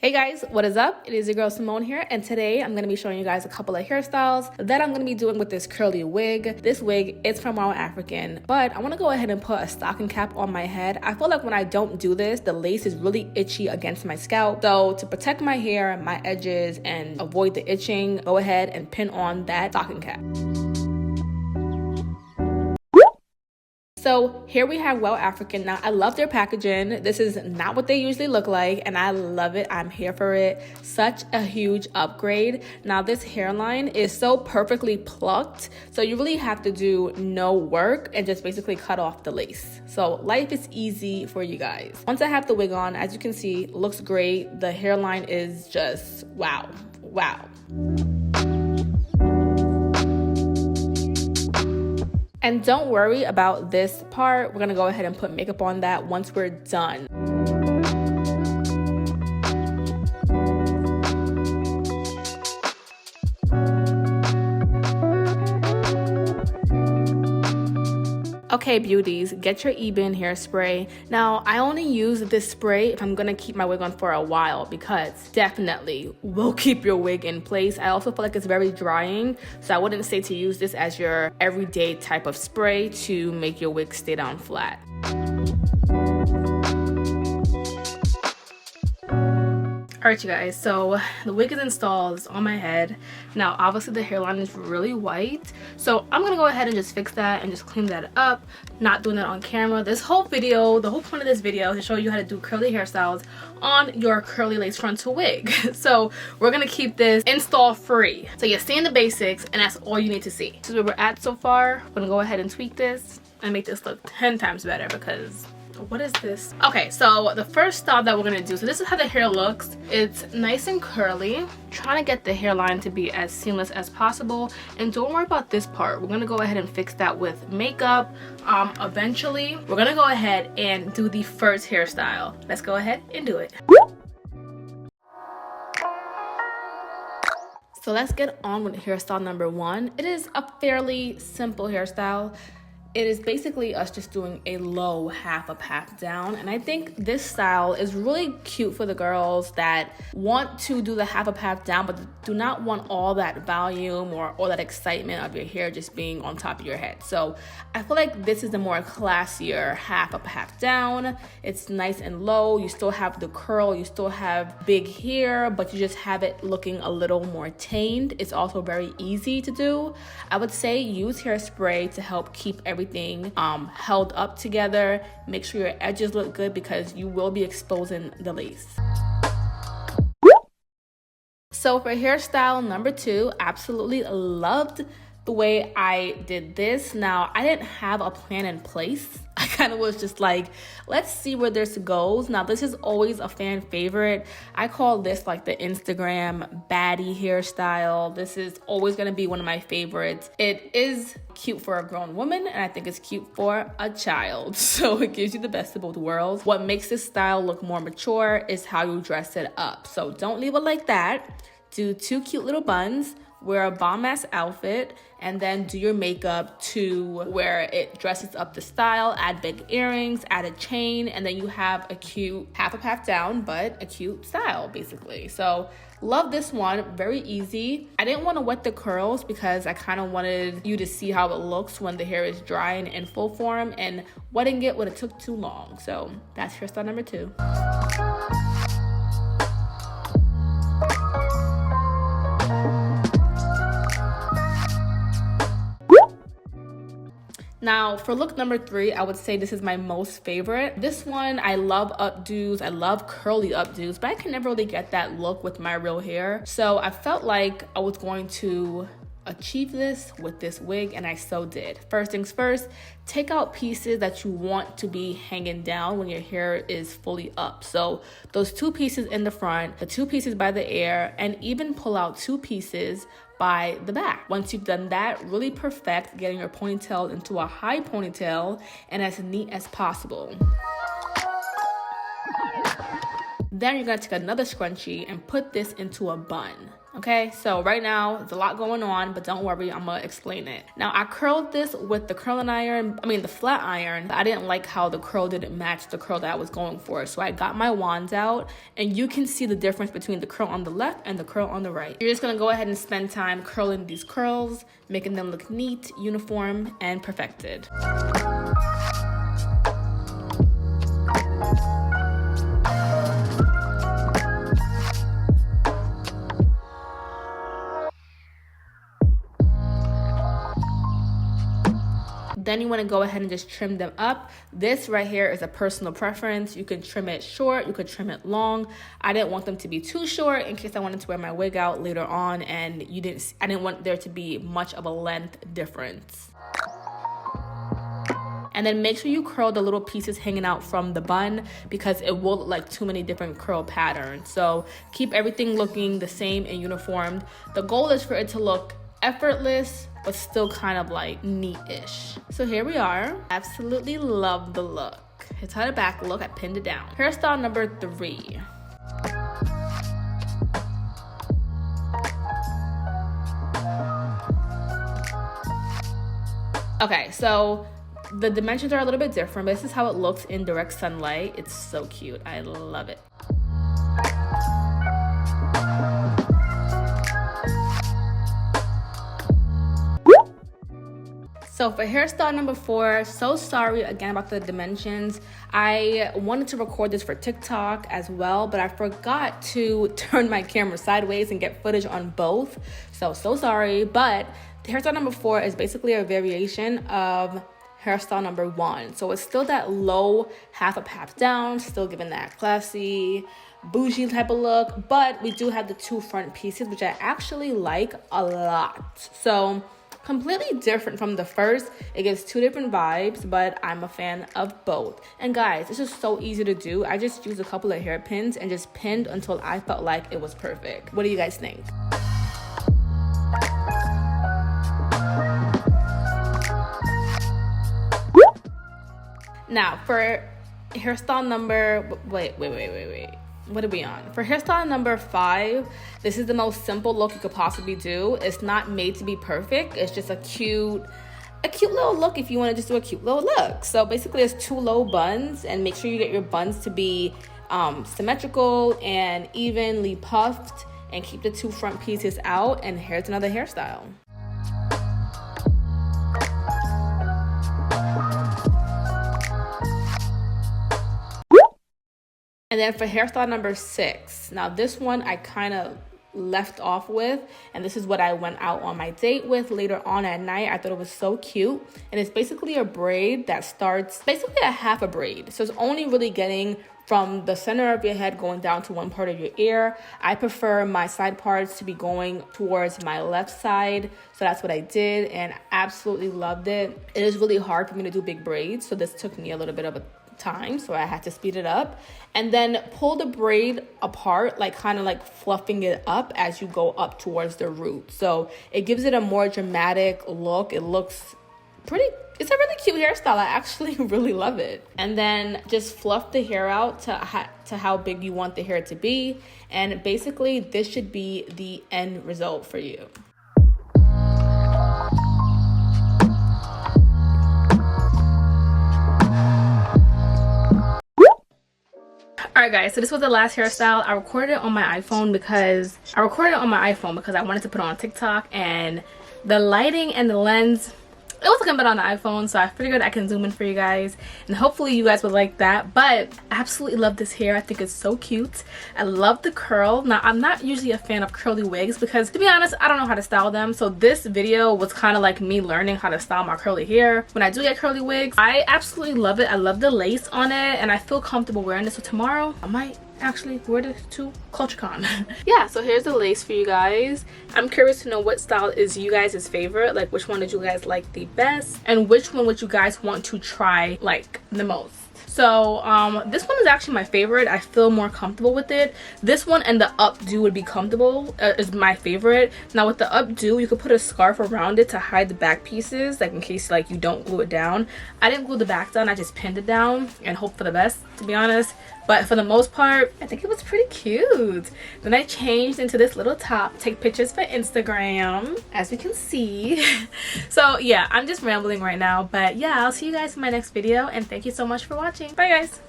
Hey guys, what is up? It is your girl Simone here, and today I'm going to be showing you guys a couple of hairstyles that I'm going to be doing with this curly wig. This wig is from WOWAFRICAN, but I want to go ahead and put a stocking cap on my head. I feel like when I don't do this, the lace is really itchy against my scalp. So to protect my hair, my edges, and avoid the itching, go ahead and pin on that stocking cap. So here we have WOWAFRICAN. Now I love their packaging. This is not what they usually look like, and I love it. I'm here for it. Such a huge upgrade. Now this hairline is so perfectly plucked, so you really have to do no work and just basically cut off the lace. So life is easy for you guys. Once I have the wig on, as you can see, looks great. The hairline is just wow. And don't worry about this part. We're gonna go ahead and put makeup on that once we're done. Okay, beauties, get your 𝐖𝐤𝐵 hairspray. Now, I only use this spray if I'm gonna keep my wig on for a while because definitely will keep your wig in place. I also feel like it's very drying, so I wouldn't say to use this as your everyday type of spray to make your wig stay down flat. Alright you guys, so the wig is installed, it's on my head. Now obviously the hairline is really white, so I'm gonna go ahead and just fix that and just clean that up. Not doing that on camera. This whole video, the whole point of this video is to show you how to do curly hairstyles on your curly lace frontal wig. So we're gonna keep this install free. So you're seeing the basics and that's all you need to see. This is where we're at so far. We're gonna go ahead and tweak this and make this look 10 times better because what is this? Okay, so the first style that we're gonna do, so this is how the hair looks. It's nice and curly. Trying to get the hairline to be as seamless as possible, and don't worry about this part. We're gonna go ahead and fix that with makeup. Eventually we're gonna go ahead and do the first hairstyle. Let's go ahead and do it. So let's get on with hairstyle number one. It is a fairly simple hairstyle. It is basically us just doing a low half up, half down. And I think this style is really cute for the girls that want to do the half up, half down, but do not want all that volume or all that excitement of your hair just being on top of your head. So I feel like this is the more classier half up, half down. It's nice and low. You still have the curl, you still have big hair, but you just have it looking a little more tamed. It's also very easy to do. I would say use hairspray to help keep everything held up together. Make sure your edges look good because you will be exposing the lace. So for hairstyle number two, absolutely loved the way I did this. Now, I didn't have a plan in place. I kind of was just like, let's see where this goes. Now, this is always a fan favorite. I call this like the Instagram baddie hairstyle. This is always going to be one of my favorites. It is cute for a grown woman, and I think it's cute for a child. So it gives you the best of both worlds. What makes this style look more mature is how you dress it up. So don't leave it like that. Do two cute little buns, wear a bomb-ass outfit, and then do your makeup to where it dresses up the style. Add big earrings, add a chain, and then you have a cute half up, half down, but a cute style basically. So love this one, very easy. I didn't want to wet the curls because I kind of wanted you to see how it looks when the hair is dry and in full form, and wetting it would have took too long. So that's hairstyle number two. Now, for look number three, I would say this is my most favorite. This one, I love updos. I love curly updos, but I can never really get that look with my real hair. So I felt like I was going to achieve this with this wig, and I so did. First things first, take out pieces that you want to be hanging down when your hair is fully up. So those two pieces in the front, the two pieces by the ear, and even pull out two pieces by the back. Once you've done that, really perfect getting your ponytail into a high ponytail and as neat as possible. Then you're gonna take another scrunchie and put this into a bun. Okay, so right now there's a lot going on, but don't worry, I'm gonna explain it. Now I curled this with the the flat iron, but I didn't like how the curl didn't match the curl that I was going for. So I got my wands out, and you can see the difference between the curl on the left and the curl on the right. You're just gonna go ahead and spend time curling these curls, making them look neat, uniform, and perfected. Then you want to go ahead and just trim them up. This right here is a personal preference. You can trim it short, you could trim it long. I didn't want them to be too short in case I wanted to wear my wig out later on, and I didn't want there to be much of a length difference. And then make sure you curl the little pieces hanging out from the bun, because it will look like too many different curl patterns. So keep everything looking the same and uniformed. The goal is for it to look effortless, but still kind of like neat-ish. So here we are. Absolutely love the look. It's how the back look. I pinned it down. Hairstyle number 3. Okay, so the dimensions are a little bit different, but this is how it looks in direct sunlight. It's so cute. I love it. So for hairstyle number 4, so sorry again about the dimensions. I wanted to record this for TikTok as well, but I forgot to turn my camera sideways and get footage on both. So sorry, but the hairstyle number 4 is basically a variation of hairstyle number 1. So it's still that low half up, half down, still giving that classy, bougie type of look, but we do have the 2 front pieces, which I actually like a lot. So completely different from the first. It gives 2 different vibes, but I'm a fan of both. And guys, this is so easy to do. I just used a couple of hairpins and just pinned until I felt like it was perfect. What do you guys think? Now for hairstyle number, wait. What are we on? For hairstyle number 5, this is the most simple look you could possibly do. It's not made to be perfect. It's just a cute little look if you want to just do a cute little look. So basically it's 2 low buns, and make sure you get your buns to be symmetrical and evenly puffed, and keep the 2 front pieces out. And here's another hairstyle. And then for hairstyle number 6, now this one I kind of left off with, and this is what I went out on my date with later on at night. I thought it was so cute, and it's basically a braid that starts basically a half a braid. So it's only really getting from the center of your head going down to one part of your ear. I prefer my side parts to be going towards my left side, so that's what I did, and I absolutely loved it. It is really hard for me to do big braids, so this took me a little bit of a time, so I had to speed it up. And then pull the braid apart, like kind of like fluffing it up as you go up towards the root. So it gives it a more dramatic look. It looks pretty, it's a really cute hairstyle. I actually really love it. And then just fluff the hair out to how big you want the hair to be, and basically this should be the end result for you. Alright guys, so this was the last hairstyle. I recorded it on my iPhone because I wanted to put it on TikTok, and the lighting and the lens, it was looking better on the iPhone, so I figured I can zoom in for you guys, and hopefully you guys would like that. But I absolutely love this hair. I think it's so cute. I love the curl. Now, I'm not usually a fan of curly wigs because, to be honest, I don't know how to style them. So this video was kind of like me learning how to style my curly hair. When I do get curly wigs, I absolutely love it. I love the lace on it, and I feel comfortable wearing this. So tomorrow, I might actually wear this to CultureCon. Yeah, so here's the lace for you guys. I'm curious to know what style is you guys' favorite, like which one did you guys like the best, and which one would you guys want to try like the most. So this one is actually my favorite. I feel more comfortable with it. This one and the updo would be comfortable, is my favorite. Now with the updo, you could put a scarf around it to hide the back pieces, like in case like you don't glue it down. I didn't glue the back down, I just pinned it down and hope for the best, to be honest. but for the most part I think it was pretty cute. Then I changed into this little top, take pictures for Instagram, as you can see. So yeah, I'm just rambling right now, but yeah, I'll see you guys in my next video, and thank you so much for watching. Bye guys.